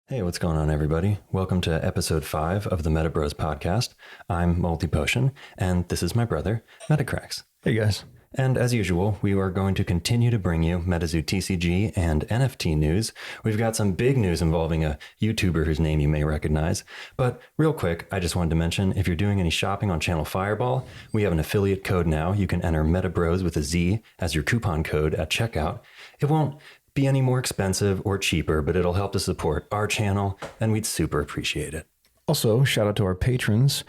Hey, what's going on, everybody? Welcome to episode 5 of the Meta Bros podcast. I'm Multipotion, and this is my brother, Metacracks. Hey, guys. And as usual, we are going to continue to bring you MetaZoo TCG and NFT news. We've got some big news involving a YouTuber whose name you may recognize. But real quick, I just wanted to mention, if you're doing any shopping on Channel Fireball, we have an affiliate code now. You can enter MetaBros with a Z as your coupon code at checkout. It won't be any more expensive or cheaper, but it'll help to support our channel, and we'd super appreciate it. Also, shout out to our patrons.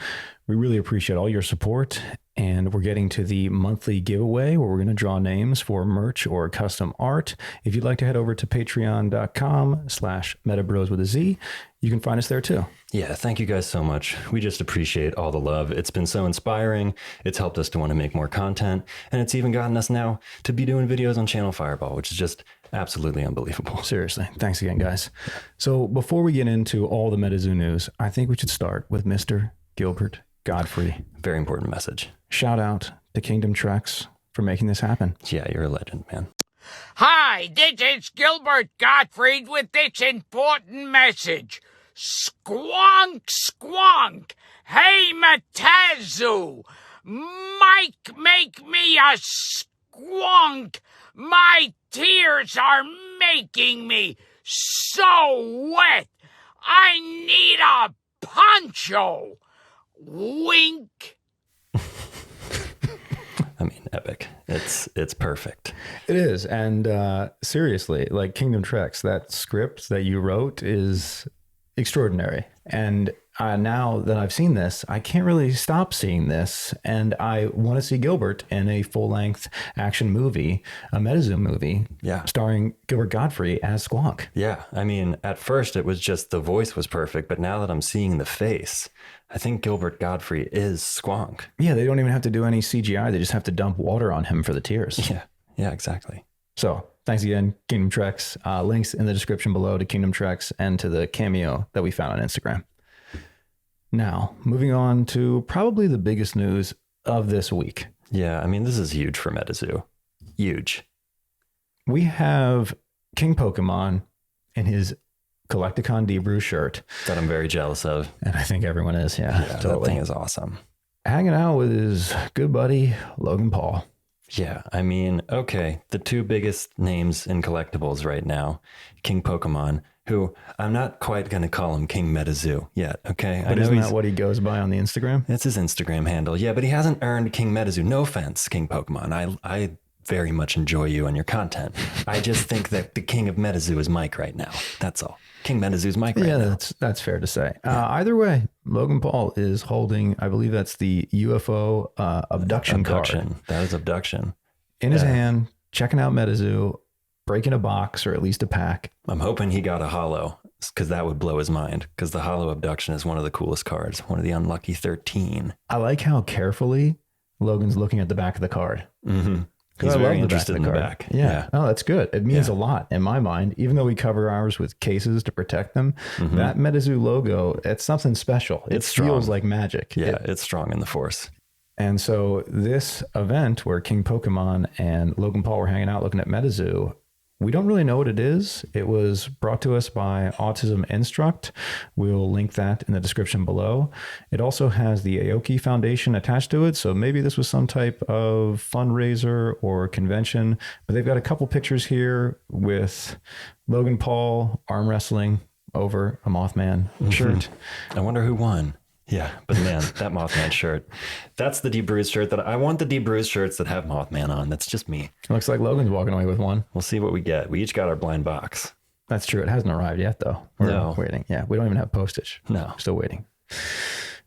We really appreciate all your support, and we're getting to the monthly giveaway where we're going to draw names for merch or custom art. If you'd like to head over to patreon.com/metabros with a Z, you can find us there too. Yeah, thank you guys so much. We just appreciate all the love. It's been so inspiring. It's helped us to want to make more content, and it's even gotten us now to be doing videos on Channel Fireball, which is just absolutely unbelievable. Seriously. Thanks again, guys. So before we get into all the MetaZoo news, I think we should start with Mr. Gilbert Gottfried. Very important message. Shout out to Kingdom Trex for making this happen. Yeah, you're a legend, man. Hi, this is Gilbert Gottfried with this important message. Squonk, squonk. Hey, MetaZoo. Mike, make me a squonk. My tears are making me so wet. I need a poncho. Wink. I mean, epic. It's perfect. It is. And seriously, like Kingdom Trex, that script that you wrote is extraordinary. And now that I've seen this, I can't really stop seeing this. And I want to see Gilbert in a full-length action movie, a MetaZoo movie, starring Gilbert Gottfried as Squonk. Yeah, I mean, at first it was just the voice was perfect, but now that I'm seeing the face, I think Gilbert Gottfried is Squonk. Yeah, they don't even have to do any CGI. They just have to dump water on him for the tears. Yeah, exactly. So thanks again, Kingdom Trex. Links in the description below to Kingdom Trex and to the cameo that we found on Instagram. Now, moving on to probably the biggest news of this week. Yeah, I mean, this is huge for MetaZoo. Huge. We have King Pokemon in his Crypticon Debrew shirt. That I'm very jealous of. And I think everyone is, yeah totally. That thing is awesome. Hanging out with his good buddy, Logan Paul. Yeah, I mean, okay, the two biggest names in collectibles right now, King Pokemon, who I'm not quite going to call him King MetaZoo yet, okay? But isn't that what he goes by on the Instagram? It's his Instagram handle, yeah, but he hasn't earned King MetaZoo. No offense, King Pokemon. I very much enjoy you and your content. I just think that the King of MetaZoo is Mike right now. That's all. King MetaZoo's Mike right now. Yeah, that's fair to say. Either way, Logan Paul is holding, I believe that's the UFO abduction card. That is abduction. In his hand, checking out MetaZoo, breaking a box or at least a pack. I'm hoping he got a holo because that would blow his mind, because the holo abduction is one of the coolest cards, one of the unlucky 13. I like how carefully Logan's looking at the back of the card. Mm-hmm. He's very interested in the back. Yeah. Oh, that's good. It means a lot in my mind. Even though we cover ours with cases to protect them, that MetaZoo logo, it's something special. It feels like magic. Yeah, it's strong in the force. And so this event where King Pokemon and Logan Paul were hanging out looking at MetaZoo, we don't really know what it is. It was brought to us by Autism Instruct. We'll link that in the description below. It also has the Aoki Foundation attached to it. So maybe this was some type of fundraiser or convention. But they've got a couple pictures here with Logan Paul arm wrestling over a Mothman shirt. I wonder who won. Yeah, but man, that Mothman shirt, that's the debruised shirt that I want. The debruised shirts that have Mothman on. That's just me. Looks like Logan's walking away with one. We'll see what we get. We each got our blind box. That's true. It hasn't arrived yet, though. We're waiting. Yeah, we don't even have postage. No. Still waiting.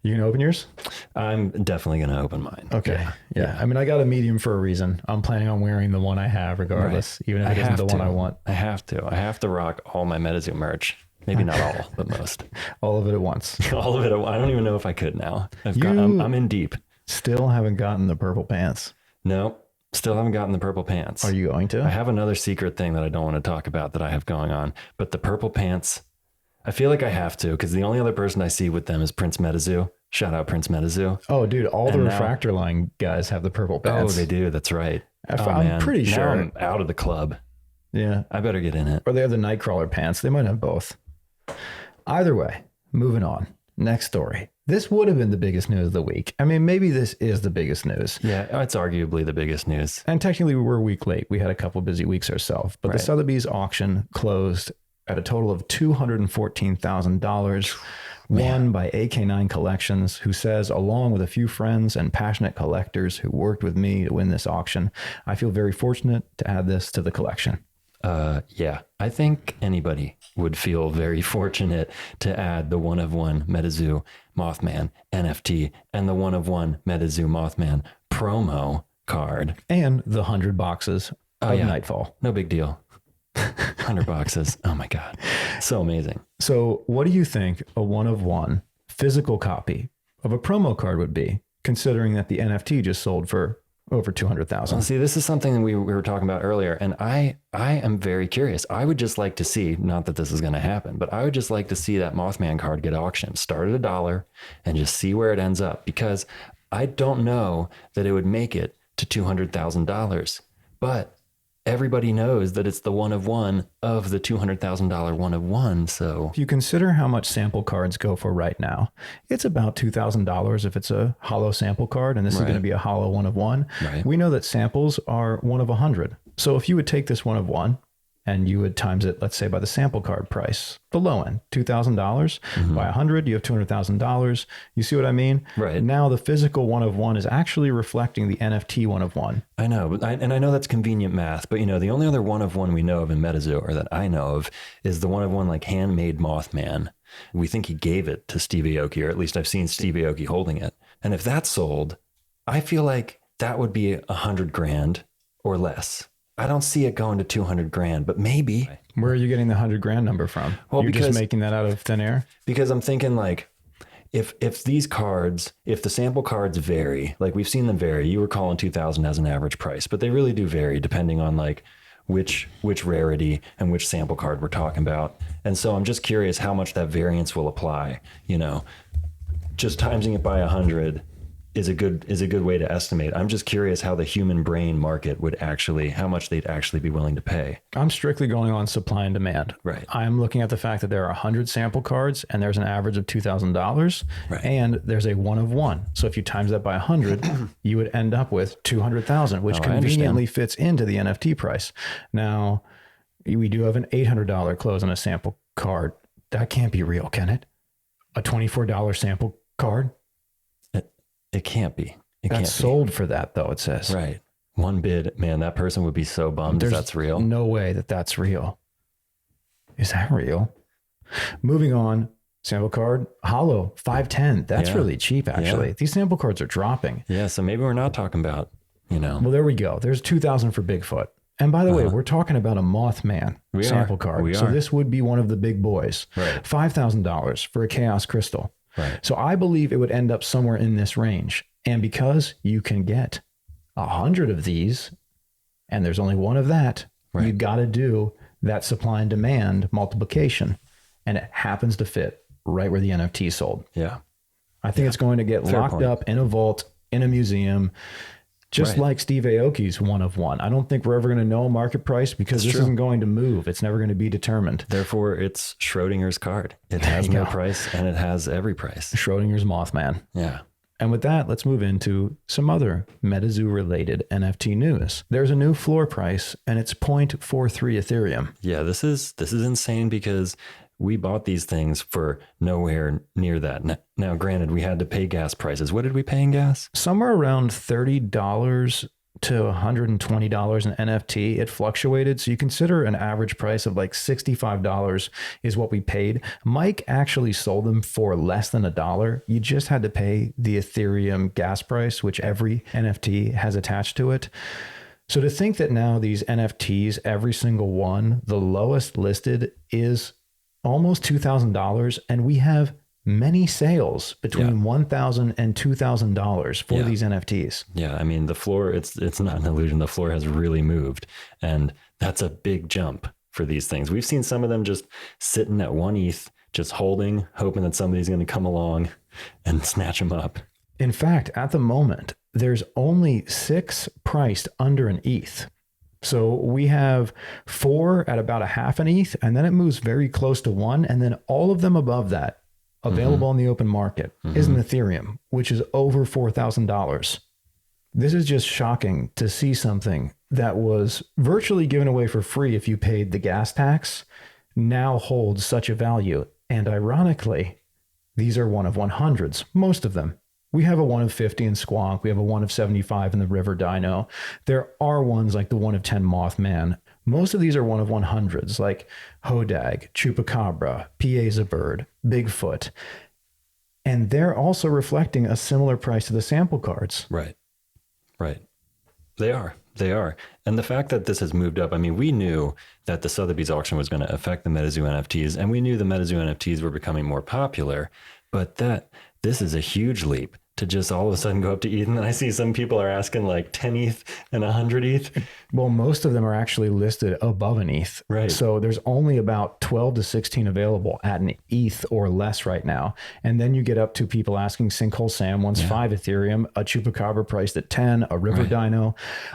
You gonna open yours? I'm definitely gonna open mine. Okay. Yeah. I mean, I got a medium for a reason. I'm planning on wearing the one I have regardless, even if it isn't the one I want. I have to rock all my MetaZoo merch. Maybe not all, but most. All of it at once. All of it. I don't even know if I could now. I'm in deep. Still haven't gotten the purple pants. No, still haven't gotten the purple pants. Are you going to? I have another secret thing that I don't want to talk about that I have going on, but the purple pants, I feel like I have to, because the only other person I see with them is Prince MetaZoo. Shout out Prince MetaZoo. Oh, dude, all the Refractor line guys have the purple pants. Oh, they do. That's right. I'm pretty sure. Now I'm out of the club. Yeah. I better get in it. Or they have the Nightcrawler pants. They might have both. Either way, moving on. Next story. This would have been the biggest news of the week. I mean, maybe this is the biggest news. Yeah, it's arguably the biggest news. And technically, we were a week late. We had a couple busy weeks ourselves. But the Sotheby's auction closed at a total of $214,000, won by AK9 Collections, who says, along with a few friends and passionate collectors who worked with me to win this auction, I feel very fortunate to add this to the collection. Yeah, I think anybody would feel very fortunate to add the one-of-one MetaZoo Mothman NFT and the one-of-one MetaZoo Mothman promo card. And the 100 boxes of Nightfall. No big deal. 100 boxes. Oh my God. So amazing. So what do you think a one-of-one physical copy of a promo card would be, considering that the NFT just sold for over 200,000? See, this is something we were talking about earlier, and I am very curious. I would just like to see, not that this is going to happen, but I would just like to see that Mothman card get auctioned, start at $1 and just see where it ends up, because I don't know that it would make it to $200,000, but everybody knows that it's the one-of-one of the $200,000 one-of-one. So if you consider how much sample cards go for right now, it's about $2,000 if it's a hollow sample card, and this is going to be a hollow one-of-one. Right. We know that samples are 1 of 100. So if you would take this one-of-one and you would times it, let's say, by the sample card price, the low end, $2,000, by 100, you have $200,000. You see what I mean? Right. Now the physical one-of-one is actually reflecting the NFT one-of-one. I know, but I know that's convenient math, but the only other one-of-one we know of in MetaZoo, or that I know of, is the one-of-one like handmade Mothman. We think he gave it to Steve Aoki, or at least I've seen Steve Aoki holding it. And if that sold, I feel like that would be $100,000 or less. I don't see it going to $200,000, but maybe. Where are you getting the $100,000 number from? Well, You're because just making that out of thin air? Because I'm thinking like, if these cards, if the sample cards vary, like we've seen them vary, you were calling 2,000 as an average price, but they really do vary depending on like which rarity and which sample card we're talking about. And so I'm just curious how much that variance will apply. Just timesing it by 100 is a good way to estimate. I'm just curious how the human brain market would how much they'd actually be willing to pay. I'm strictly going on supply and demand. Right. I'm looking at the fact that there are 100 sample cards and there's an average of $2,000, and there's a one-of-one. So if you times that by 100, you would end up with 200,000, which conveniently fits into the NFT price. Now, we do have an $800 close on a sample card. That can't be real, can it? A $24 sample card? It can't be. That's sold for that, though, it says. Right. One bid, man, that person would be so bummed if that's real. No way that that's real. Is that real? Moving on, sample card, hollow, 510. That's really cheap, actually. Yeah. These sample cards are dropping. Yeah, so maybe we're not talking about, Well, there we go. There's 2,000 for Bigfoot. And by the way, we're talking about a Mothman sample card. So this would be one of the big boys. Right. $5,000 for a Chaos Crystal. Right. So I believe it would end up somewhere in this range. And because you can get 100 of these, and there's only one of that, you got to do that supply and demand multiplication. And it happens to fit right where the NFT sold. Yeah. I think it's going to get locked up in a vault, in a museum, just like Steve Aoki's one-of-one. I don't think we're ever going to know market price because this isn't going to move. It's never going to be determined. Therefore, it's Schrodinger's card. It has no price and it has every price. Schrodinger's Mothman. Yeah. And with that, let's move into some other MetaZoo-related NFT news. There's a new floor price, and it's 0.43 Ethereum. Yeah, this is insane because we bought these things for nowhere near that. Now, granted, we had to pay gas prices. What did we pay in gas? Somewhere around $30 to $120 in NFT. It fluctuated. So you consider an average price of like $65 is what we paid. Mike actually sold them for less than $1. You just had to pay the Ethereum gas price, which every NFT has attached to it. So to think that now these NFTs, every single one, the lowest listed is almost $2,000, and we have many sales between $1,000 and $2,000 for these NFTs. Yeah, I mean, the floor, it's not an illusion. The floor has really moved, and that's a big jump for these things. We've seen some of them just sitting at 1 ETH, just holding, hoping that somebody's going to come along and snatch them up. In fact, at the moment, there's only 6 priced under an ETH. So we have 4 at about a half an ETH, and then it moves very close to 1. And then all of them above that, available in the open market, is in Ethereum, which is over $4,000. This is just shocking to see something that was virtually given away for free if you paid the gas tax, now holds such a value. And ironically, these are 1 of 100s, most of them. We have a 1 of 50 in Squonk. We have a 1 of 75 in the River Dino. There are ones like the 1 of 10 Mothman. Most of these are 1 of 100s, like Hodag, Chupacabra, Piezabird, Bigfoot. And they're also reflecting a similar price to the sample cards. Right. They are. And the fact that this has moved up, I mean, we knew that the Sotheby's auction was going to affect the MetaZoo NFTs, and we knew the MetaZoo NFTs were becoming more popular, but this is a huge leap to just all of a sudden go up to ETH. And I see some people are asking like 10 ETH and 100 ETH. Well, most of them are actually listed above an ETH. Right. So there's only about 12 to 16 available at an ETH or less right now. And then you get up to people asking Sinkhole Sam wants 5 Ethereum, a Chupacabra priced at 10, a River Dino.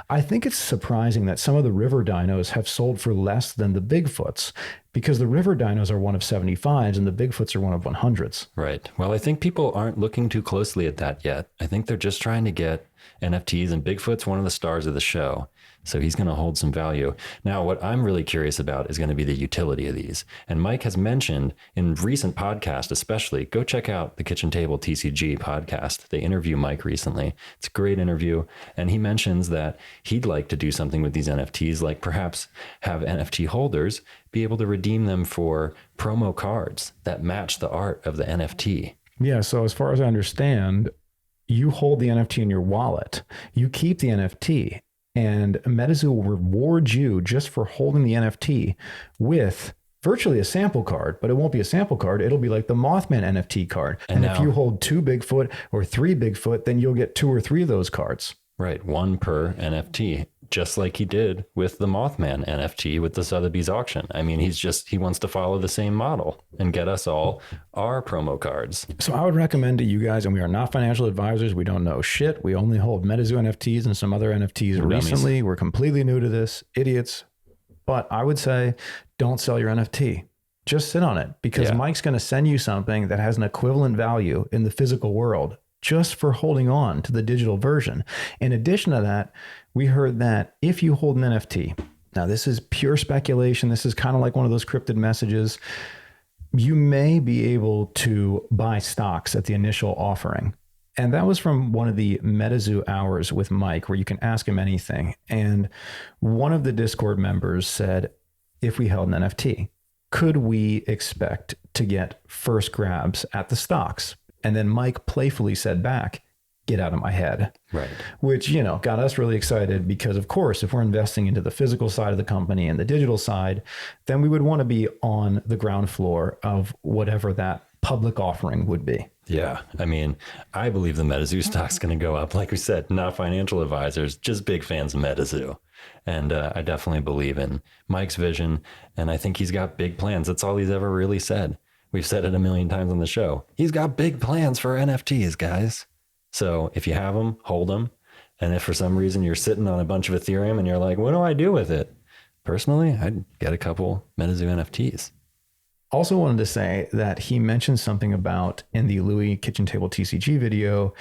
I think it's surprising that some of the River Dinos have sold for less than the Bigfoots, because the River Dinos are 1 of 75s and the Bigfoots are 1 of 100s. Right. Well, I think people aren't looking too closely at that yet. I think they're just trying to get NFTs, and Bigfoot's one of the stars of the show. So he's going to hold some value. Now, what I'm really curious about is going to be the utility of these. And Mike has mentioned in recent podcasts, especially, go check out the Kitchen Table TCG podcast. They interview Mike recently. It's a great interview. And he mentions that he'd like to do something with these NFTs, like perhaps have NFT holders be able to redeem them for promo cards that match the art of the NFT. Yeah. So as far as I understand, you hold the NFT in your wallet, you keep the NFT, and MetaZoo will reward you just for holding the NFT with virtually a sample card, but it won't be a sample card. It'll be like the Mothman NFT card. And if you hold 2 Bigfoot or 3 Bigfoot, then you'll get 2 or 3 of those cards. Right. 1 per NFT, just like he did with the Mothman NFT with the Sotheby's auction. I mean, he wants to follow the same model and get us all our promo cards. So I would recommend to you guys, and we are not financial advisors. We don't know shit. We only hold MetaZoo NFTs and some other NFTs recently. We're completely new to this. Idiots. But I would say don't sell your NFT. Just sit on it, because Mike's going to send you something that has an equivalent value in the physical world just for holding on to the digital version. In addition to that, we heard that if you hold an NFT, now this is pure speculation, this is kind of like one of those cryptid messages, you may be able to buy stocks at the initial offering. And that was from one of the MetaZoo hours with Mike, where you can ask him anything. And one of the Discord members said, if we held an NFT, could we expect to get first grabs at the stocks? And then Mike playfully said back, get out of my head. Right. Which, got us really excited, because of course, if we're investing into the physical side of the company and the digital side, then we would want to be on the ground floor of whatever that public offering would be. Yeah. I mean, I believe the MetaZoo stock's going to go up. Like we said, not financial advisors, just big fans of MetaZoo. And I definitely believe in Mike's vision. And I think he's got big plans. That's all he's ever really said. We've said it a million times on the show. He's got big plans for NFTs, guys. So if you have them, hold them. And if for some reason you're sitting on a bunch of Ethereum and you're like, what do I do with it? Personally, I'd get a couple MetaZoo NFTs. Also wanted to say that he mentioned something about, in the Louis Kitchen Table TCG video,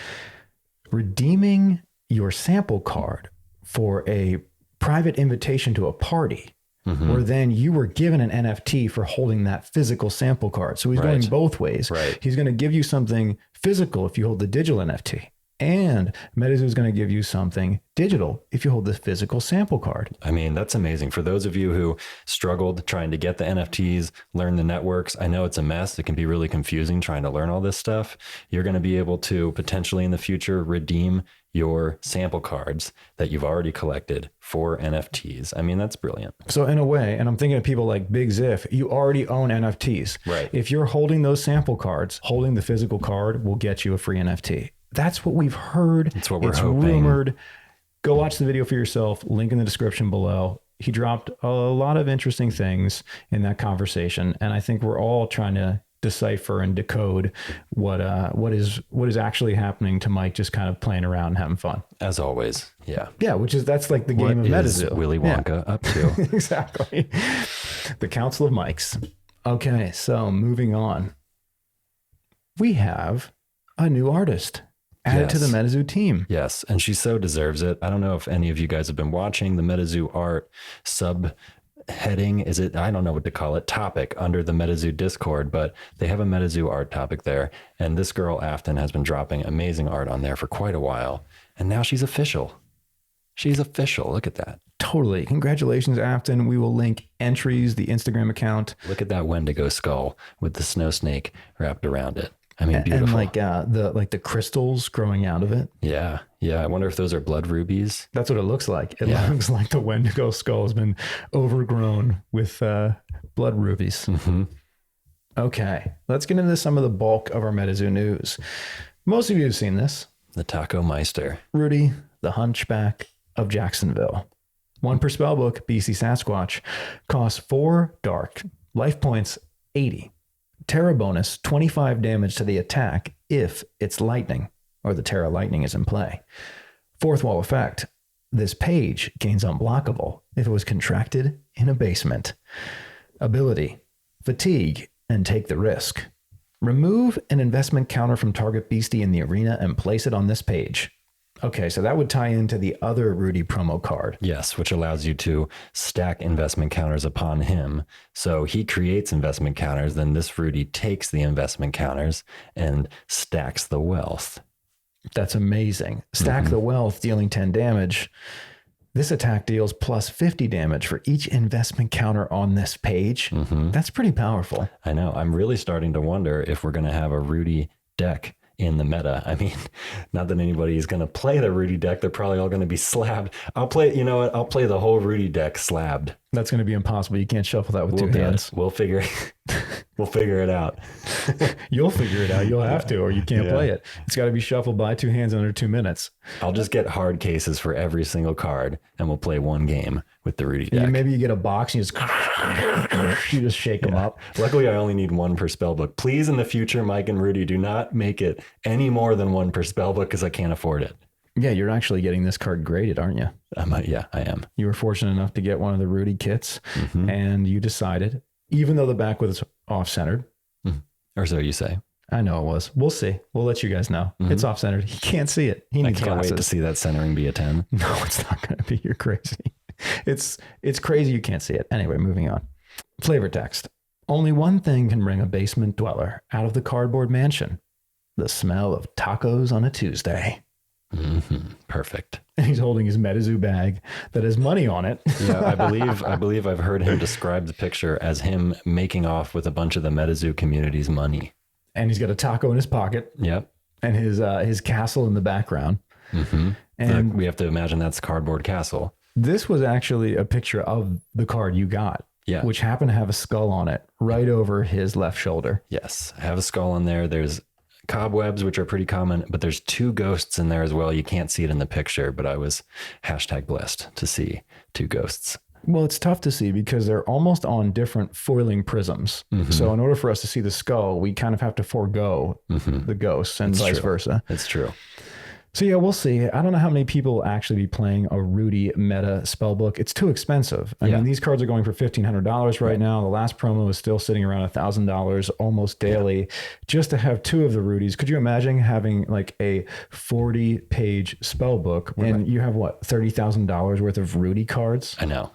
redeeming your sample card for a private invitation to a party. Where then you were given an NFT for holding that physical sample card. So he's going both ways. Right. He's going to give you something physical if you hold the digital NFT. And MetaZoo is going to give you something digital if you hold the physical sample card. I mean, that's amazing. For those of you who struggled trying to get the NFTs, learn the networks, I know it's a mess. It can be really confusing trying to learn all this stuff. You're going to be able to potentially in the future redeem your sample cards that you've already collected for NFTs. I mean, that's brilliant. So in a way, and I'm thinking of people like Big Ziff, you already own NFTs. Right. If you're holding those sample cards, holding the physical card will get you a free NFT. That's what we've heard. That's what we're it's hoping. Rumored. Go watch the video for yourself. Link in the description below. He dropped a lot of interesting things in that conversation. And I think we're all trying to decipher and decode what is actually happening to Mike just kind of playing around and having fun. As always. Yeah. Yeah, that's like the game of What is MetaZoo. Willy Wonka up to? Exactly. The Council of Mikes. Okay, so moving on. We have a new artist added to the MetaZoo team. Yes, and she so deserves it. I don't know if any of you guys have been watching the MetaZoo art subheading. Is it? I don't know what to call it. Topic under the MetaZoo Discord, but they have a MetaZoo art topic there. And this girl, Afton, has been dropping amazing art on there for quite a while. And now she's official. She's official. Look at that. Totally. Congratulations, Afton. We will link entries, the Instagram account. Look at that Wendigo skull with the snow snake wrapped around it. I mean, beautiful. And the crystals growing out of it. Yeah. Yeah. I wonder if those are blood rubies. That's what it looks like. It looks like the Wendigo skull has been overgrown with blood rubies. Mm-hmm. Okay. Let's get into some of the bulk of our MetaZoo news. Most of you have seen this. The Taco Meister. Rudy, the Hunchback of Jacksonville. 1 per spellbook, BC Sasquatch. Costs 4 dark. Life points 80. Terra bonus, 25 damage to the attack if it's lightning, or the Terra lightning is in play. 4th wall effect. This page gains unblockable if it was contracted in a basement. Ability. Fatigue and take the risk. Remove an investment counter from target beastie in the arena and place it on this page. Okay, so that would tie into the other Rudy promo card. Yes, which allows you to stack investment counters upon him. So he creates investment counters, then this Rudy takes the investment counters and stacks the wealth. That's amazing. Stack the wealth, dealing 10 damage. This attack deals plus 50 damage for each investment counter on this page. That's pretty powerful. I know. I'm really starting to wonder if we're going to have a Rudy deck in the meta. I mean, not that anybody is going to play the Rudy deck. They're probably all going to be slabbed. I'll play the whole Rudy deck slabbed. That's going to be impossible. You can't shuffle that with 2 hands. We'll figure it out. You'll figure it out. You'll have to, or you can't play it. It's got to be shuffled by 2 hands under 2 minutes. I'll just get hard cases for every single card and we'll play 1 game with the Rudy deck. Maybe you get a box and you just shake them up. Luckily, I only need 1 per spellbook. Please, in the future, Mike and Rudy, do not make it any more than 1 per spellbook because I can't afford it. Yeah, you're actually getting this card graded, aren't you? Yeah, I am. You were fortunate enough to get one of the Rudy kits, and you decided, even though the back was off-centered. Or so you say. I know it was. We'll see. We'll let you guys know. It's off-centered. He can't see it. He needs I can't glasses. wait to see that centering be a 10. No, it's not going to be. You're crazy. It's crazy you can't see it. Anyway, moving on. Flavor text. Only one thing can bring a basement dweller out of the cardboard mansion. The smell of tacos on a Tuesday. Perfect. And he's holding his MetaZoo bag that has money on it. Yeah, I believe I've heard him describe the picture as him making off with a bunch of the MetaZoo community's money. And he's got a taco in his pocket. Yep. And his castle in the background. And we have to imagine that's Cardboard Castle. This was actually a picture of the card you got. Yeah. Which happened to have a skull on it right over his left shoulder. Yes. I have a skull on there. There's cobwebs, which are pretty common, but there's 2 ghosts in there as well. You can't see it in the picture, but I was #blessed to see 2 ghosts. Well, it's tough to see because they're almost on different foiling prisms. So in order for us to see the skull, we kind of have to forego the ghosts and vice versa. It's true. So yeah, we'll see. I don't know how many people will actually be playing a Rudy meta spellbook. It's too expensive. I mean, these cards are going for $1,500 right now. The last promo is still sitting around $1,000 almost daily just to have 2 of the Rudys. Could you imagine having like a 40-page spellbook and you have what, $30,000 worth of Rudy cards? I know.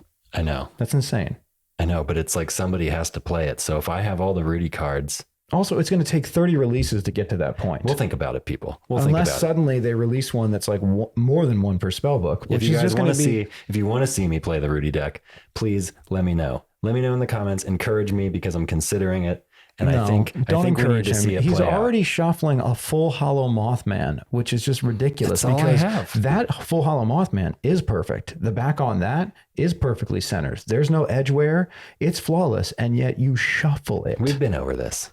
That's insane. I know, but it's like somebody has to play it. So if I have all the Rudy cards. Also, it's going to take 30 releases to get to that point. We'll think about it, people. Unless suddenly they release one that's like more than 1 per spellbook. If you guys want to see, if you want to see me play the Rudy deck, please let me know. Let me know in the comments. Encourage me because I'm considering it. And I think we need to see it play He's already out. shuffling a full hollow Mothman, which is just ridiculous. That's all I have. That full hollow Mothman is perfect. The back on that is perfectly centered. There's no edge wear. It's flawless, and yet you shuffle it. We've been over this.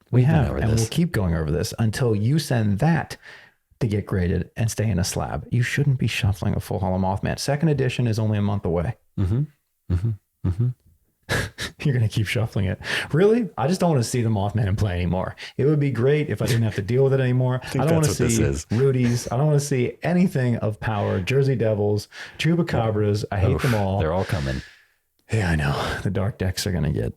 We have, and we'll keep going over this until you send that to get graded and stay in a slab. You shouldn't be shuffling a full hollow Mothman. 2nd edition is only a month away. You're going to keep shuffling it. Really? I just don't want to see the Mothman in play anymore. It would be great if I didn't have to deal with it anymore. I don't want to see Rudy's. I don't want to see anything of power. Jersey Devils, Chupacabras. I hate them all. They're all coming. Yeah, I know. The dark decks are going to get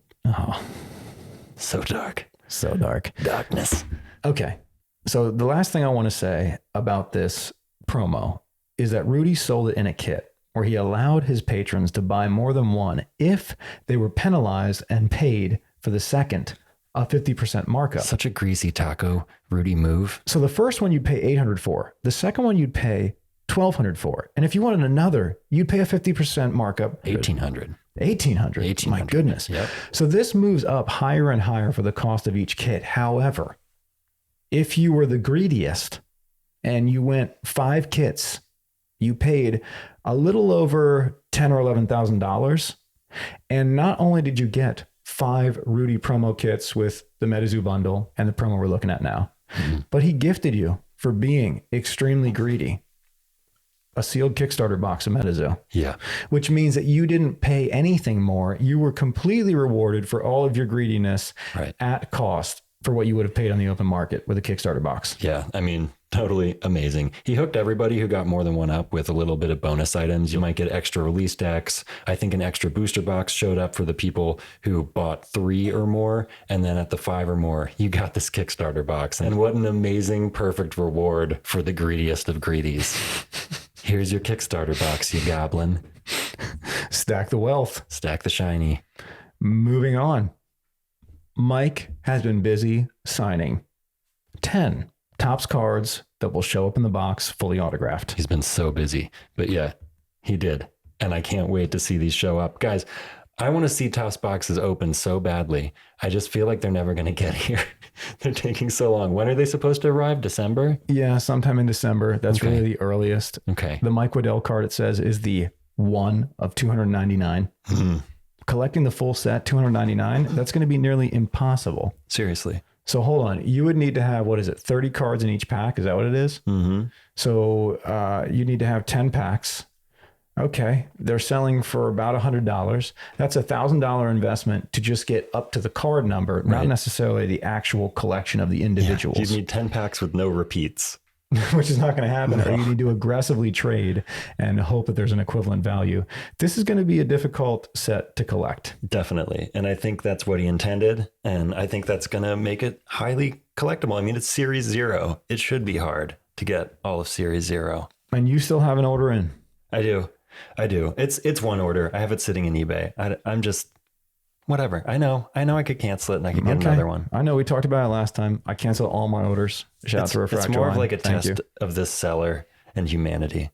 so dark. So dark. Darkness. Okay. So the last thing I want to say about this promo is that Rudy sold it in a kit where he allowed his patrons to buy more than one if they were penalized and paid for the second a 50% markup. Such a greasy taco Rudy move. So the first one you'd pay $800 for. The second one you'd pay $1,200 for. And if you wanted another, you'd pay a 50% markup. $1,800. $1,800. My goodness. Yep. So this moves up higher and higher for the cost of each kit. However, if you were the greediest and you went 5 kits, you paid a little over $10,000 or $11,000. And not only did you get 5 Rudy promo kits with the MetaZoo bundle and the promo we're looking at now, but he gifted you, for being extremely greedy, a sealed Kickstarter box of MetaZoo. Yeah. Which means that you didn't pay anything more. You were completely rewarded for all of your greediness at cost for what you would have paid on the open market with a Kickstarter box. Yeah. I mean, totally amazing. He hooked everybody who got more than one up with a little bit of bonus items. You might get extra release decks. I think an extra booster box showed up for the people who bought 3 or more. And then at the 5 or more, you got this Kickstarter box. And what an amazing, perfect reward for the greediest of greedies. Here's your Kickstarter box, you goblin. Stack the wealth. Stack the shiny. Moving on. Mike has been busy signing 10 Topps cards that will show up in the box fully autographed. He's been so busy, but yeah, he did. And I can't wait to see these show up. Guys, I want to see Topps boxes open so badly. I just feel like they're never going to get here. They're taking so long. When are they supposed to arrive? December? Yeah, sometime in December. That's really the earliest. Okay. The Mike Waddell card, it says, is the 1 of 299. Collecting the full set, 299, that's going to be nearly impossible. Seriously. So hold on. You would need to have, 30 cards in each pack? Is that what it is? Mm-hmm. So you need to have 10 packs. Okay. They're selling for about $100. That's $1,000 investment to just get up to the card number, not necessarily the actual collection of the individuals. Yeah, you need 10 packs with no repeats. Which is not going to happen. Or you need to aggressively trade and hope that there's an equivalent value. This is going to be a difficult set to collect. Definitely. And I think that's what he intended. And I think that's going to make it highly collectible. I mean, it's Series 0. It should be hard to get all of Series 0. And you still have an order in? I do. It's one order. I have it sitting in eBay. I'm just... whatever. I know I could cancel it and I could get another one. I know we talked about it last time. I canceled all my orders. Shout out to Refractor. It's more of like a test of this seller and humanity.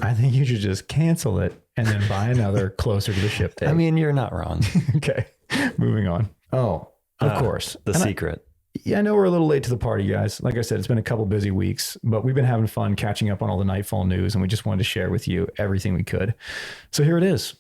I think you should just cancel it and then buy another closer to the ship date. I mean, you're not wrong. Okay. Moving on. Oh, of course. The secret. I know we're a little late to the party, guys. Like I said, it's been a couple busy weeks, but we've been having fun catching up on all the Nightfall news, and we just wanted to share with you everything we could. So here it is.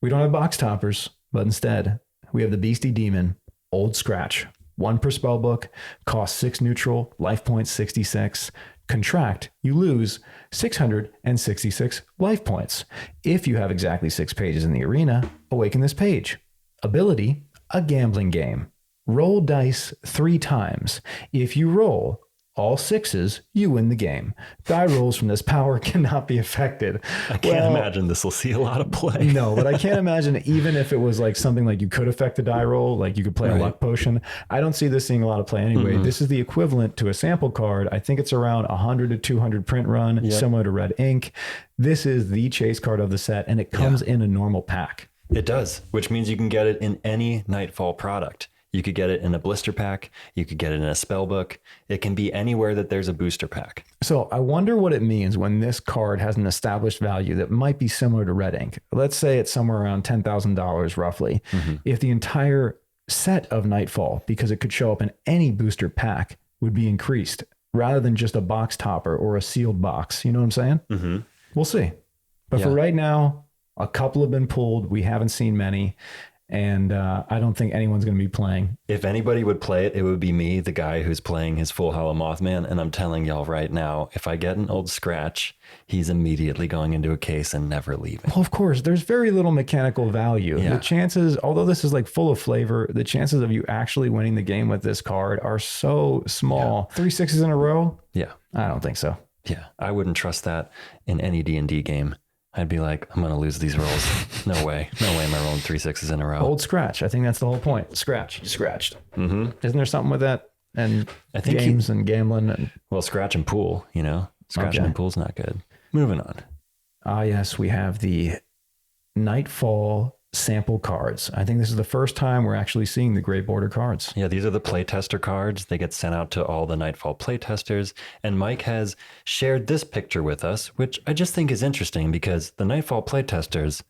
We don't have box toppers, but instead, we have the Beastie Demon, Old Scratch. 1 per spell book, cost 6 neutral, life points 66. Contract, you lose 666 life points. If you have exactly 6 pages in the arena, awaken this page. Ability, a gambling game. Roll dice 3 times. If you roll all 6s, you win the game. Die rolls from this power cannot be affected. I can't imagine this will see a lot of play. No, but I can't imagine even if it was like something like you could affect the die roll, like you could play a luck potion. I don't see this seeing a lot of play anyway. This is the equivalent to a sample card. I think it's around 100 to 200 print run, similar to Red Ink. This is the chase card of the set, and it comes in a normal pack. It does, which means you can get it in any Nightfall product. You could get it in a blister pack. You could get it in a spell book. It can be anywhere that there's a booster pack. So I wonder what it means when this card has an established value that might be similar to Red Ink. Let's say it's somewhere around $10,000 roughly. If the entire set of Nightfall, because it could show up in any booster pack, would be increased rather than just a box topper or a sealed box. You know what I'm saying? We'll see. But for right now, a couple have been pulled. We haven't seen many. And I don't think anyone's going to be playing. If anybody would play it, it would be me, the guy who's playing his full hollow Mothman. And I'm telling y'all right now, if I get an old scratch, he's immediately going into a case and never leaving. Well, of course, there's very little mechanical value. Yeah. The chances, although this is like full of flavor, the chances of you actually winning the game with this card are so small. 3 6s in a row? Yeah. I don't think so. Yeah. I wouldn't trust that in any D&D game. I'd be like, I'm going to lose these rolls. No way. No way am I rolling 3 6s in a row. Old scratch. I think that's the whole point. Scratch. You scratched. Mm-hmm. Isn't there something with that? And I think games and gambling. And... Well, scratch and pool, you know, scratching and pool's not good. Moving on. Ah, yes, we have the Nightfall sample cards. I think this is the first time we're actually seeing the gray border cards. Yeah, these are the playtester cards. They get sent out to all the Nightfall playtesters. And Mike has shared this picture with us, which I just think is interesting because the Nightfall playtesters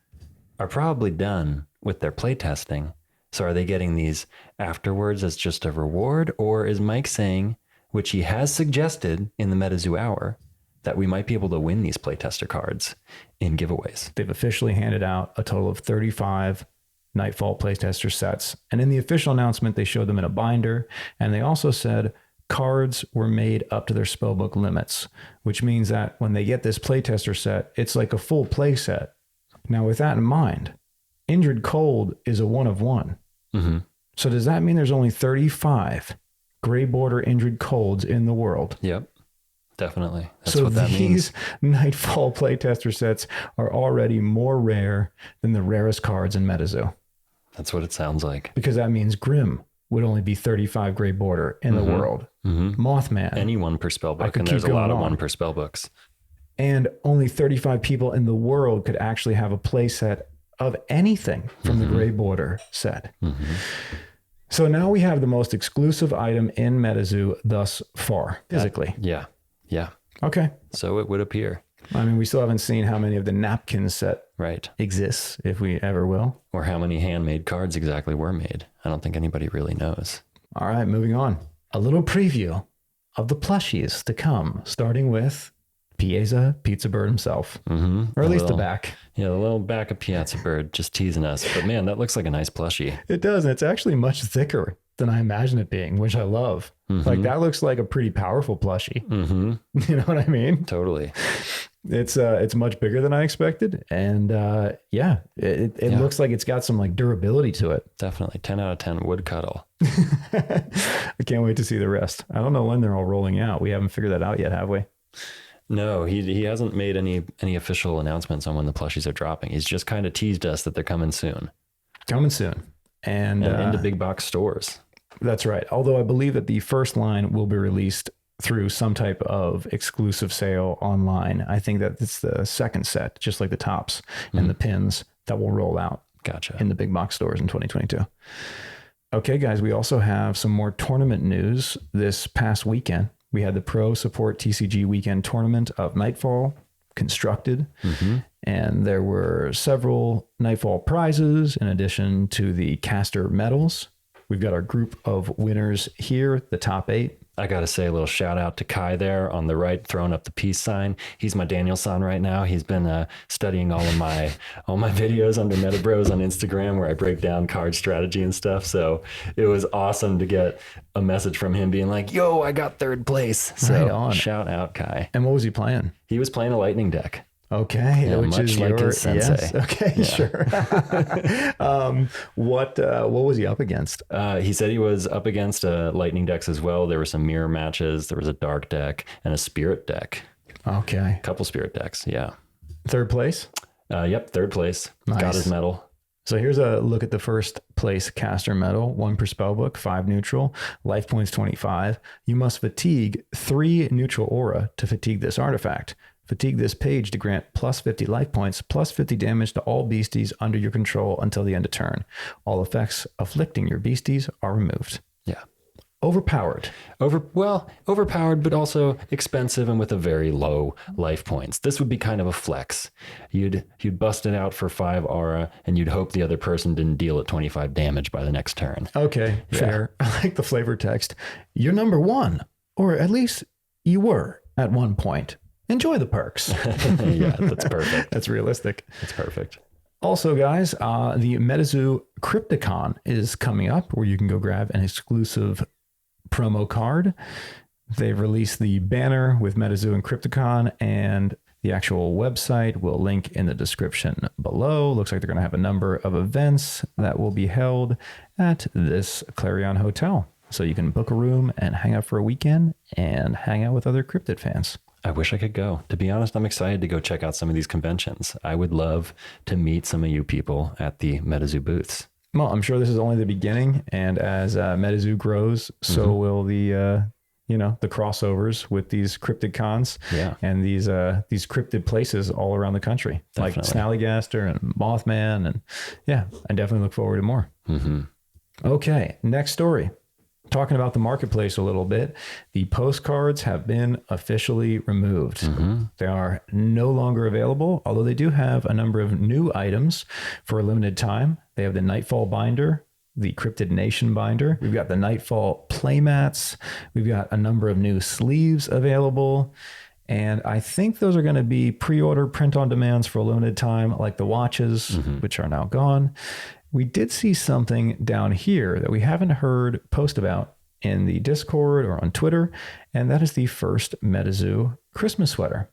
are probably done with their playtesting. So are they getting these afterwards as just a reward? Or is Mike saying, which he has suggested in the MetaZoo Hour, that we might be able to win these playtester cards in giveaways? They've officially handed out a total of 35 Nightfall playtester sets. And in the official announcement, they showed them in a binder. And they also said cards were made up to their spellbook limits, which means that when they get this playtester set, it's like a full play set. Now, with that in mind, Injured Cold is a 1 of 1. Mm-hmm. So does that mean there's only 35 gray border Injured Colds in the world? Yep. Definitely. That's so what that means. These Nightfall playtester sets are already more rare than the rarest cards in MetaZoo. That's what it sounds like. Because that means Grim would only be 35 gray border in the world. Mm-hmm. Mothman. Any 1 per spellbook, and there's a lot of 1 per spellbooks. And only 35 people in the world could actually have a play set of anything from the gray border set. Mm-hmm. So now we have the most exclusive item in MetaZoo thus far, physically. Yeah. Yeah. Okay. So it would appear. I mean, we still haven't seen how many of the napkin set right. exists, if we ever will. Or how many handmade cards exactly were made. I don't think anybody really knows. All right, moving on. A little preview of the plushies to come, starting with Piazza Pizza Bird himself. Mm-hmm. Or at least the back. Yeah, the little back of Piazza Bird just teasing us. But man, that looks like a nice plushie. It does. And it's actually much thicker than I imagine it being, which I love. Mm-hmm. Like that looks like a pretty powerful plushie. Mm-hmm. You know what I mean? Totally. It's much bigger than I expected. And it looks like it's got some like durability to it. Definitely. 10 out of 10 wood cuddle. I can't wait to see the rest. I don't know when they're all rolling out. We haven't figured that out yet, have we? No, he hasn't made any official announcements on when the plushies are dropping. He's just kind of teased us that they're coming soon. Coming soon. And into big box stores. That's right. Although I believe that the first line will be released through some type of exclusive sale online. I think that it's the second set, just like the tops and the pins, that will roll out. Gotcha. In the big box stores in 2022. Okay, guys, we also have some more tournament news this past weekend. We had the Pro Support TCG Weekend Tournament of Nightfall constructed. Mm-hmm. And there were several Nightfall prizes in addition to the caster medals. We've got our group of winners here, the top 8. I got to say a little shout out to Kai there on the right, throwing up the peace sign. He's my Daniel-san right now. He's been studying all my videos under Metabros on Instagram where I break down card strategy and stuff. So it was awesome to get a message from him being like, yo, I got 3rd place. So right on. Shout out Kai. And what was he playing? He was playing a lightning deck. Okay, yeah, which much is like his sensei. Yes. Okay, yeah. Sure. What was he up against? He said he was up against lightning decks as well. There were some mirror matches. There was a dark deck and a spirit deck. Okay, a couple spirit decks. Yeah. 3rd place. Yep, 3rd place. Nice. Got his medal. So here's a look at the first place caster medal. 1 per spellbook, 5 neutral, life points 25. You must fatigue 3 neutral aura to fatigue this artifact. Fatigue this page to grant plus 50 life points, plus 50 damage to all beasties under your control until the end of turn. All effects afflicting your beasties are removed. Yeah. Overpowered. Overpowered, but also expensive and with a very low life points. This would be kind of a flex. You'd bust it out for 5 aura, and you'd hope the other person didn't deal it 25 damage by the next turn. Okay, fair. I like the flavor text. You're number 1, or at least you were at one point. Enjoy the perks. Yeah, that's perfect. That's realistic. That's perfect. Also, guys, the MetaZoo Crypticon is coming up, where you can go grab an exclusive promo card. They've released the banner with MetaZoo and Crypticon, and the actual website will link in the description below. Looks like they're going to have a number of events that will be held at this Clarion Hotel. So you can book a room and hang out for a weekend and hang out with other cryptid fans. I wish I could go. To be honest, I'm excited to go check out some of these conventions. I would love to meet some of you people at the MetaZoo booths. Well, I'm sure this is only the beginning, and as MetaZoo grows, so will the the crossovers with these cryptid cons and these cryptid places all around the country, like Snallygaster and Mothman, and I definitely look forward to more. Okay, next story. Talking about the marketplace a little bit, the postcards have been officially removed. They are no longer available, although they do have a number of new items for a limited time. They have the Nightfall binder, the Cryptid Nation binder. We've got the Nightfall playmats. We've got a number of new sleeves available. And I think those are going to be pre-order print-on-demands for a limited time, like the watches, which are now gone. We did see something down here that we haven't heard post about in the Discord or on Twitter, and that is the first MetaZoo Christmas sweater.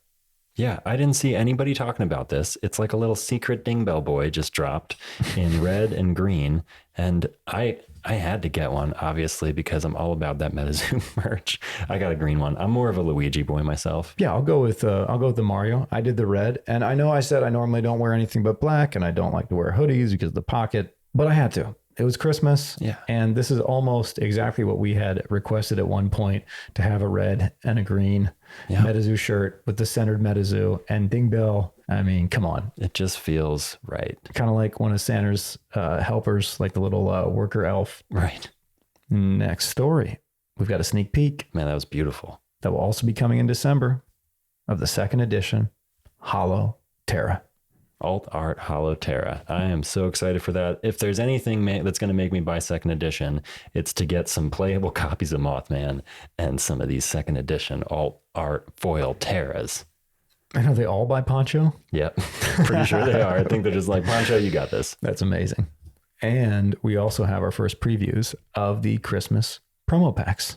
Yeah, I didn't see anybody talking about this. It's like a little secret ding bell boy just dropped in red and green, and I had to get one, obviously, because I'm all about that MetaZoo merch. I got a green one. I'm more of a Luigi boy myself. Yeah, I'll go with the Mario. I did the red, and I know I said I normally don't wear anything but black, and I don't like to wear hoodies because of the pocket, but I had to. It was Christmas, and this is almost exactly what we had requested at one point, to have a red and a green MetaZoo shirt with the centered MetaZoo and ding bell. I mean, come on. It just feels right. Kind of like one of Santa's helpers, like the little worker elf. Right. Next story. We've got a sneak peek. Man, that was beautiful. That will also be coming in December of the second edition Hollow Terra. Alt Art Hollow Terra. I am so excited for that. If there's anything that's going to make me buy second edition, it's to get some playable copies of Mothman and some of these second edition Alt Art foil Terras. And are they all by Poncho? Yep. Pretty sure they are. I think they're just like, Poncho, you got this. That's amazing. And we also have our first previews of the Christmas promo packs.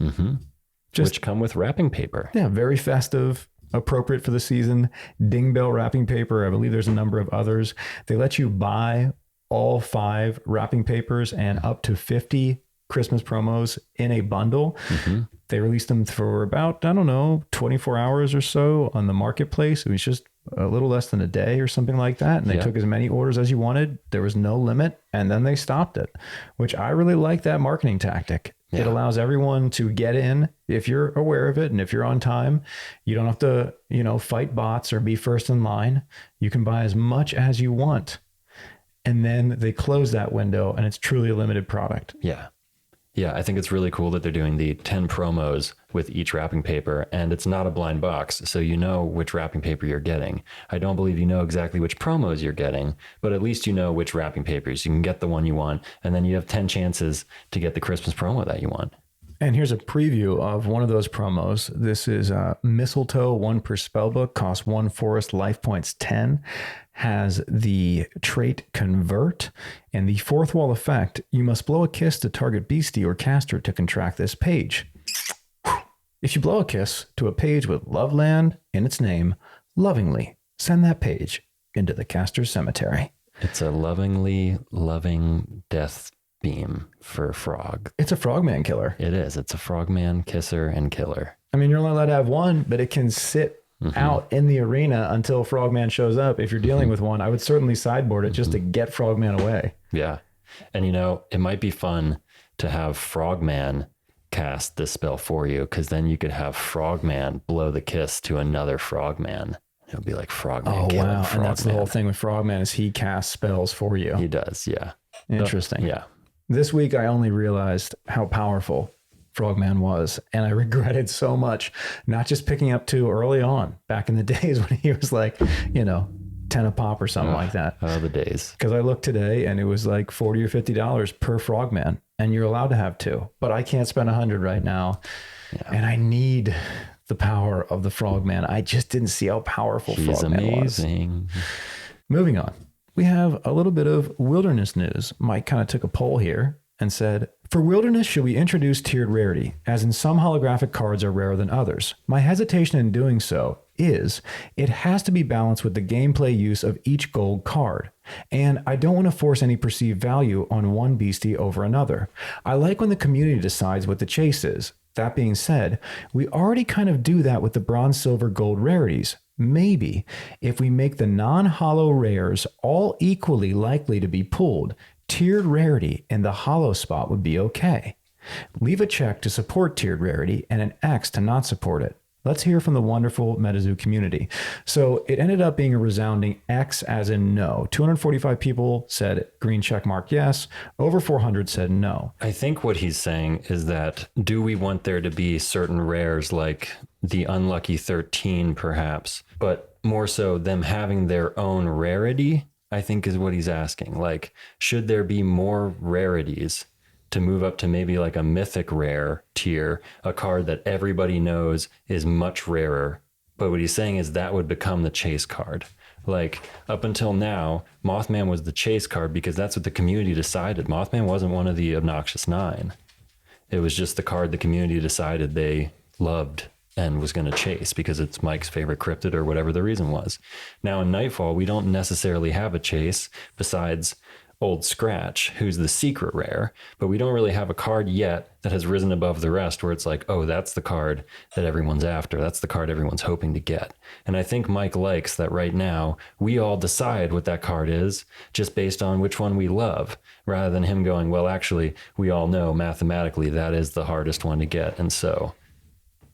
Which come with wrapping paper. Yeah, very festive. Appropriate for the season. Ding bell wrapping paper. I believe there's a number of others. They let you buy all 5 wrapping papers and up to 50 Christmas promos in a bundle. They released them for about, 24 hours or so on the marketplace. It was just a little less than a day or something like that. And they took as many orders as you wanted. There was no limit. And then they stopped it, which I really like that marketing tactic. It allows everyone to get in if you're aware of it. And if you're on time, you don't have to, fight bots or be first in line. You can buy as much as you want. And then they close that window and it's truly a limited product. Yeah, I think it's really cool that they're doing the 10 promos with each wrapping paper, and it's not a blind box, so you know which wrapping paper you're getting. I don't believe you know exactly which promos you're getting, but at least you know which wrapping papers. You can get the one you want, and then you have 10 chances to get the Christmas promo that you want. And here's a preview of one of those promos. This is Mistletoe, 1 per spellbook, costs 1 forest, life points 10. Has the trait Convert, and the 4th wall effect, you must blow a kiss to target beastie or caster to contract this page. If you blow a kiss to a page with Loveland in its name, lovingly send that page into the caster's cemetery. It's a lovingly loving death beam for frog. It's a frogman killer. It is. It's a frogman kisser and killer. I mean, you're only allowed to have one, but it can sit out in the arena until Frogman shows up. If you're dealing with one, I would certainly sideboard it just to get Frogman away. Yeah. And it might be fun to have Frogman cast this spell for you, because then you could have Frogman blow the kiss to another Frogman. It would be like Frogman. Oh, wow. Frogman. And that's the whole thing with Frogman is he casts spells for you. He does, yeah. Interesting. Yeah. This week, I only realized how powerful Frogman was, and I regretted so much not just picking up 2 early on back in the days when he was like 10 a pop or something like that. Oh, the days. Because I looked today and it was like $40 or $50 per Frogman, and you're allowed to have 2, but I can't spend 100 right now. And I need the power of the Frogman. I just didn't see how powerful He's Frogman amazing. was. Moving on. we have a little bit of wilderness news. Mike kind of took a poll here and said, for wilderness, should we introduce tiered rarity, as in some holographic cards are rarer than others? My hesitation in doing so is it has to be balanced with the gameplay use of each gold card. And I don't want to force any perceived value on one beastie over another. I like when the community decides what the chase is. That being said, we already kind of do that with the bronze, silver, gold rarities. Maybe if we make the non-holo rares all equally likely to be pulled, tiered rarity in the holo spot would be okay. Leave a check to support tiered rarity and an X to not support it. Let's hear from the wonderful MetaZoo community. So it ended up being a resounding X as in no. 245 people said green check mark yes. Over 400 said no. I think what he's saying is that do we want there to be certain rares like the unlucky 13 perhaps, but more so them having their own rarity, I think is what he's asking. Like, should there be more rarities to move up to maybe like a mythic rare tier, a card that everybody knows is much rarer? But what he's saying is that would become the chase card. Like up until now, Mothman was the chase card because that's what the community decided. Mothman wasn't one of the obnoxious 9. It was just the card the community decided they loved and was going to chase because it's Mike's favorite cryptid or whatever the reason was. Now in Nightfall, we don't necessarily have a chase besides Old Scratch, who's the secret rare, but we don't really have a card yet that has risen above the rest where it's like, oh, that's the card that everyone's after. That's the card everyone's hoping to get. And I think Mike likes that right now we all decide what that card is just based on which one we love, rather than him going, well, actually, we all know mathematically that is the hardest one to get. And so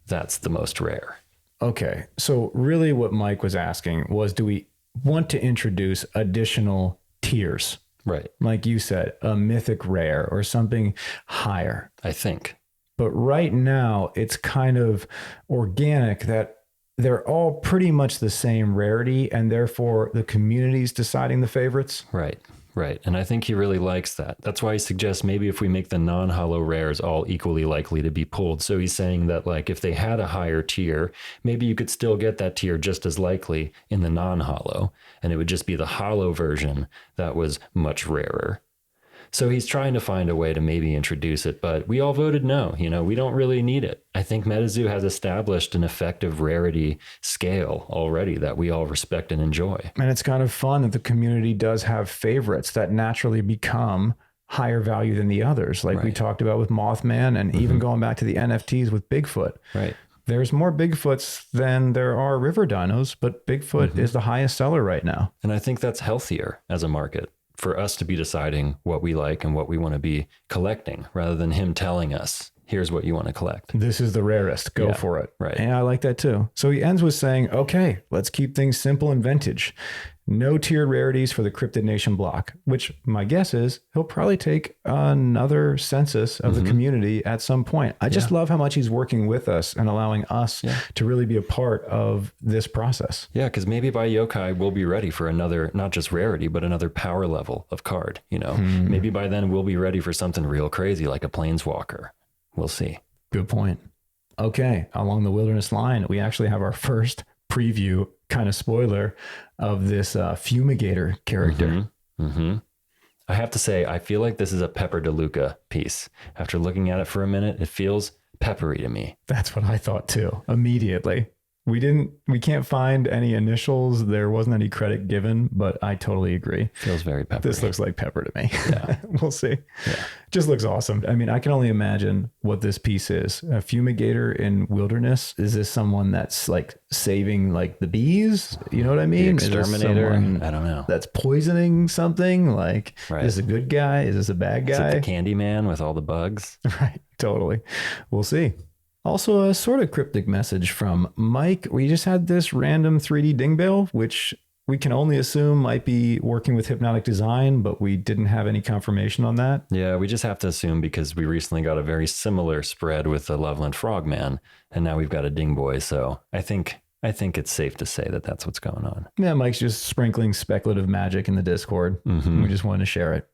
that's the most rare. Okay. So really what Mike was asking was, do we want to introduce additional tiers? Right. Like you said, a mythic rare or something higher. I think. But right now, it's kind of organic that they're all pretty much the same rarity, and therefore the community's deciding the favorites. Right. Right. And I think he really likes that. That's why he suggests maybe if we make the non-holo rares all equally likely to be pulled. So he's saying that like if they had a higher tier, maybe you could still get that tier just as likely in the non-holo. And it would just be the holo version that was much rarer. So he's trying to find a way to maybe introduce it, but we all voted no. You know, we don't really need it. I think MetaZoo has established an effective rarity scale already that we all respect and enjoy. And it's kind of fun that the community does have favorites that naturally become higher value than the others. Like we talked about with Mothman and even going back to the NFTs with Bigfoot. Right. There's more Bigfoots than there are river dinos, but Bigfoot is the highest seller right now. And I think that's healthier as a market, for us to be deciding what we like and what we want to be collecting rather than him telling us, here's what you want to collect. This is the rarest. Go for it. Right. And I like that too. So he ends with saying, okay, let's keep things simple and vintage. No tiered rarities for the Cryptid Nation block, which my guess is he'll probably take another census of the community at some point. I just love how much he's working with us and allowing us to really be a part of this process. Yeah, because maybe by Yokai, we'll be ready for another, not just rarity, but another power level of card. You know, maybe by then we'll be ready for something real crazy like a Planeswalker. We'll see. Good point. Okay, along the wilderness line, we actually have our first preview kind of spoiler of this fumigator character. I have to say, I feel like this is a Pepper DeLuca piece. After looking at it for a minute, it feels peppery to me. That's what I thought too, immediately. We can't find any initials. There wasn't any credit given, but I totally agree. Feels very peppery. This looks like pepper to me. Yeah. We'll see. Yeah. Just looks awesome. I mean, I can only imagine what this piece is. A fumigator in wilderness. Is this someone that's like saving like the bees? You know what I mean? The exterminator? I don't know. That's poisoning something? Like, is this a good guy? Is this a bad guy? Is it the candy man with all the bugs? Right. Totally. We'll see. Also, a sort of cryptic message from Mike. We just had this random 3D dingbill, which we can only assume might be working with Hypnotic Design, but we didn't have any confirmation on that. Yeah, we just have to assume because we recently got a very similar spread with the Loveland Frogman, and now we've got a Dingboy. So I think it's safe to say that that's what's going on. Yeah, Mike's just sprinkling speculative magic in the Discord. We just wanted to share it.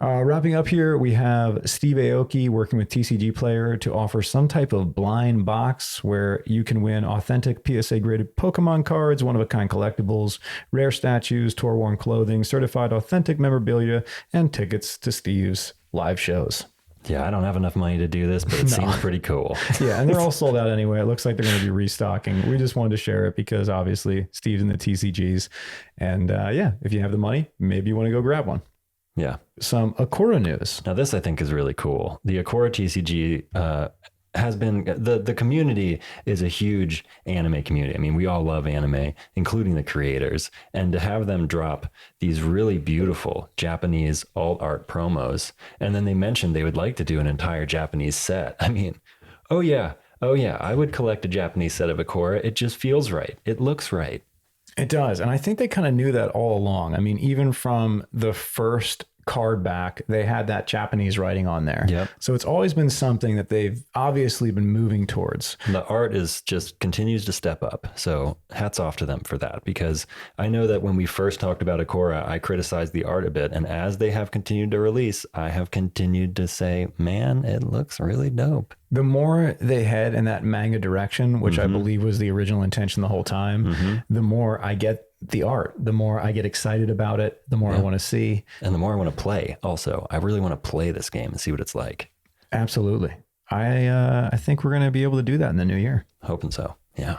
Wrapping up here, we have Steve Aoki working with TCG Player to offer some type of blind box where you can win authentic PSA graded Pokemon cards, one-of-a-kind collectibles, rare statues, tour-worn clothing, certified authentic memorabilia, and tickets to Steve's live shows. Yeah, I don't have enough money to do this, but it seems pretty cool. Yeah, and they're all sold out anyway. It looks like they're going to be restocking. We just wanted to share it because obviously Steve's in the TCGs. And if you have the money, maybe you want to go grab one. Yeah. Some Akora news. Now, this I think is really cool. The Akora TCG has been, the community is a huge anime community. I mean, we all love anime, including the creators. And to have them drop these really beautiful Japanese alt art promos, and then they mentioned they would like to do an entire Japanese set. I mean, oh yeah, I would collect a Japanese set of Akora. It just feels right. It looks right. It does. And I think they kind of knew that all along. I mean, even from the first card back, they had that Japanese writing on there. Yep. So it's always been something that they've obviously been moving towards. The art is just continues to step up. So hats off to them for that, because I know that when we first talked about Akora, I criticized the art a bit. And as they have continued to release, I have continued to say, man, it looks really dope. The more they head in that manga direction, which I believe was the original intention the whole time, the more I get the art, the more I get excited about it, the more I want to see. And the more I want to play also. I really want to play this game and see what it's like. Absolutely. I think we're going to be able to do that in the new year. Hoping so. Yeah.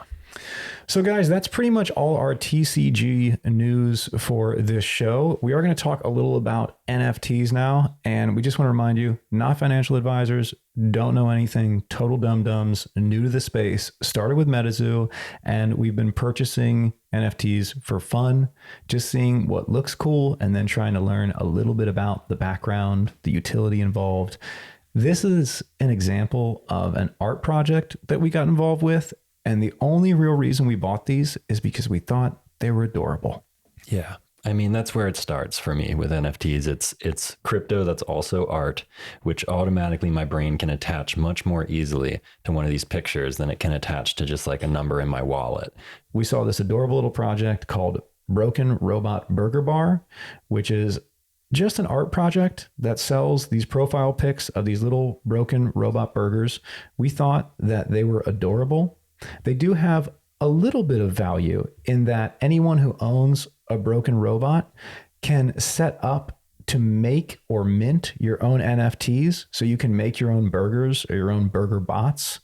So guys, that's pretty much all our TCG news for this show. We are going to talk a little about NFTs now, and we just want to remind you, not financial advisors, don't know anything, total dum-dums, new to the space, started with MetaZoo, and we've been purchasing NFTs for fun, just seeing what looks cool, and then trying to learn a little bit about the background, the utility involved. This is an example of an art project that we got involved with. And the only real reason we bought these is because we thought they were adorable. Yeah. I mean, that's where it starts for me with NFTs. It's crypto that's also art, which automatically my brain can attach much more easily to one of these pictures than it can attach to just like a number in my wallet. We saw this adorable little project called Broken Robot Burger Bar, which is just an art project that sells these profile pics of these little broken robot burgers. We thought that they were adorable. They do have a little bit of value in that anyone who owns a broken robot can set up to make or mint your own NFTs. So you can make your own burgers or your own burger bots.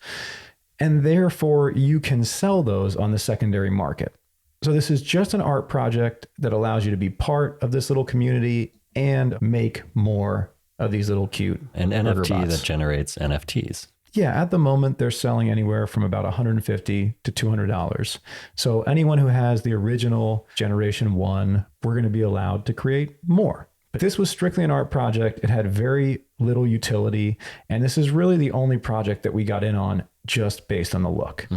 And therefore you can sell those on the secondary market. So this is just an art project that allows you to be part of this little community and make more of these little cute An burger NFT bots. that generates NFTs. Yeah, at the moment, they're selling anywhere from about $150 to $200. So anyone who has the original Generation 1, we're going to be allowed to create more. But this was strictly an art project. It had very little utility. And this is really the only project that we got in on just based on the look.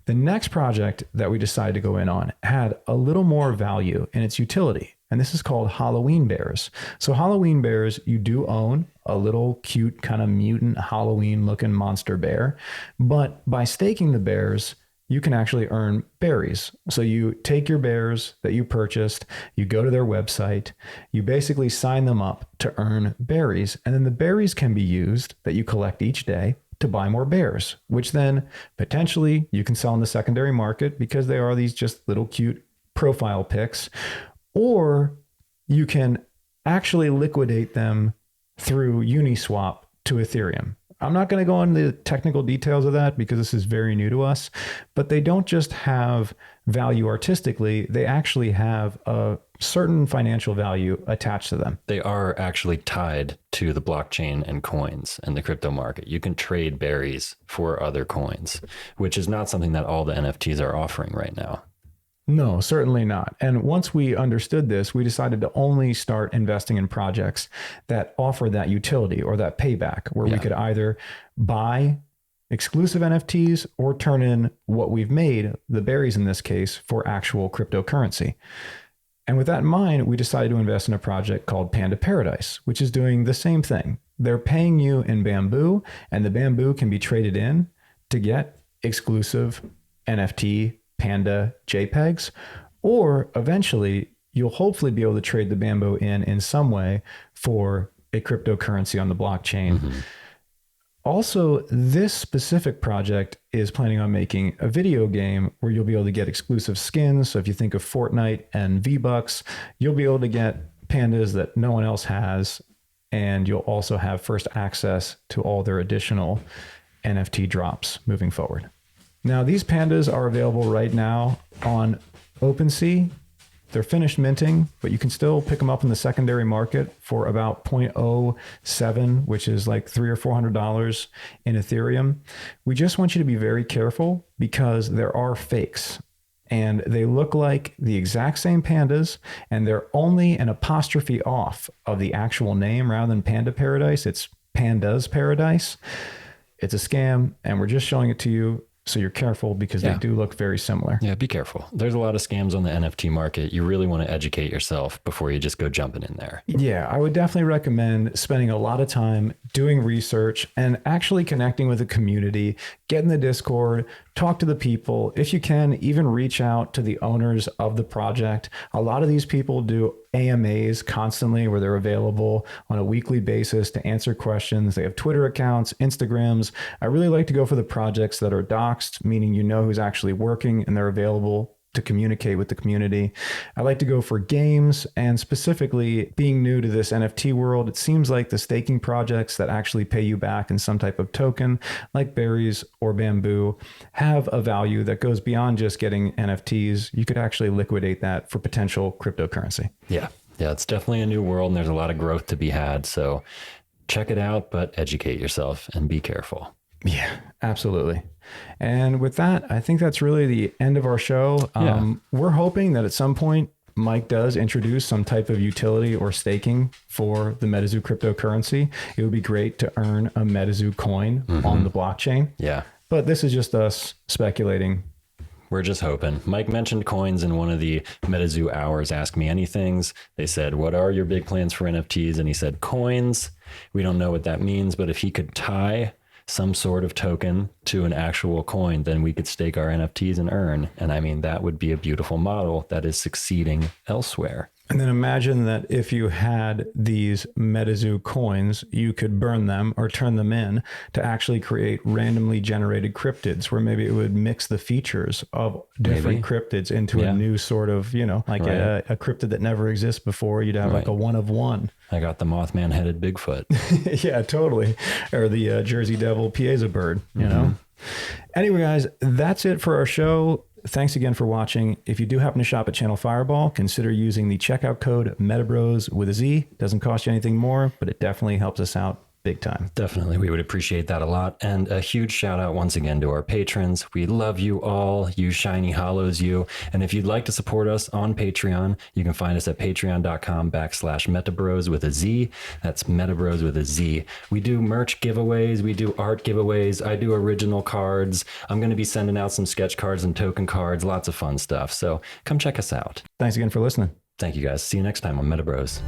The next project that we decided to go in on had a little more value in its utility. And this is called Halloween Bears. So Halloween Bears, you do own a little cute kind of mutant Halloween looking monster bear. But by staking the bears, you can actually earn berries. So you take your bears that you purchased, you go to their website, you basically sign them up to earn berries. And then the berries can be used that you collect each day to buy more bears, which then potentially you can sell in the secondary market because they are these just little cute profile pics. Or you can actually liquidate them through Uniswap to Ethereum. I'm not going to go into the technical details of that because this is very new to us, but they don't just have value artistically, they actually have a certain financial value attached to them. They are actually tied to the blockchain and coins and the crypto market. You can trade berries for other coins, which is not something that all the NFTs are offering right now. No, certainly not. And once we understood this, we decided to only start investing in projects that offer that utility or that payback, where we could either buy exclusive NFTs or turn in what we've made, the berries in this case, for actual cryptocurrency. And with that in mind, we decided to invest in a project called PandaParadise, which is doing the same thing. They're paying you in bamboo, and the bamboo can be traded in to get exclusive NFT Panda JPEGs, or eventually you'll hopefully be able to trade the bamboo in some way for a cryptocurrency on the blockchain. Also, this specific project is planning on making a video game where you'll be able to get exclusive skins. So if you think of Fortnite and V-Bucks, you'll be able to get pandas that no one else has. And you'll also have first access to all their additional NFT drops moving forward. Now, these pandas are available right now on Opensea. They're finished minting, but you can still pick them up in the secondary market for about 0.07, which is like $300 or $400 in Ethereum. We just want you to be very careful because there are fakes and they look like the exact same pandas and they're only an apostrophe off of the actual name rather than PandaParadise. It's Panda's Paradise. It's a scam and we're just showing it to you. So you're careful because they do look very similar. Yeah, be careful. There's a lot of scams on the NFT market. You really want to educate yourself before you just go jumping in there. Yeah, I would definitely recommend spending a lot of time doing research and actually connecting with the community, get in the Discord, talk to the people. If you can, even reach out to the owners of the project. A lot of these people do AMAs constantly where they're available on a weekly basis to answer questions. They have Twitter accounts, Instagrams. I really like to go for the projects that are doxed, meaning you know who's actually working and they're available to communicate with the community. I like to go for games, and specifically being new to this NFT world, it seems like the staking projects that actually pay you back in some type of token, like berries or bamboo, have a value that goes beyond just getting NFTs. You could actually liquidate that for potential cryptocurrency. Yeah, it's definitely a new world and there's a lot of growth to be had. So check it out, but educate yourself and be careful. Yeah, absolutely. And with that, I think that's really the end of our show. We're hoping that at some point, Mike does introduce some type of utility or staking for the MetaZoo cryptocurrency. It would be great to earn a MetaZoo coin on the blockchain. Yeah. But this is just us speculating. We're just hoping. Mike mentioned coins in one of the MetaZoo hours, Ask Me Anythings. They said, what are your big plans for NFTs? And he said, coins. We don't know what that means, but if he could tie some sort of token to an actual coin, then we could stake our NFTs and earn. And I mean, that would be a beautiful model that is succeeding elsewhere. And then imagine that if you had these MetaZoo coins, you could burn them or turn them in to actually create randomly generated cryptids, where maybe it would mix the features of different cryptids into a new sort of, like a cryptid that never exists before. You'd have like a one of one. I got the Mothman headed Bigfoot. Yeah, totally. Or the Jersey Devil Piazza bird, you know? Anyway, guys, that's it for our show. Thanks again for watching. If you do happen to shop at Channel Fireball, consider using the checkout code MetaBros with a Z. Doesn't cost you anything more, but it definitely helps us out big time. Definitely. We would appreciate that a lot. And a huge shout out once again to our patrons. We love you all. You shiny hollows, you. And if you'd like to support us on Patreon, you can find us at patreon.com/metabros with a Z. That's metabros with a Z. We do merch giveaways. We do art giveaways. I do original cards. I'm going to be sending out some sketch cards and token cards. Lots of fun stuff. So come check us out. Thanks again for listening. Thank you guys. See you next time on MetaBros.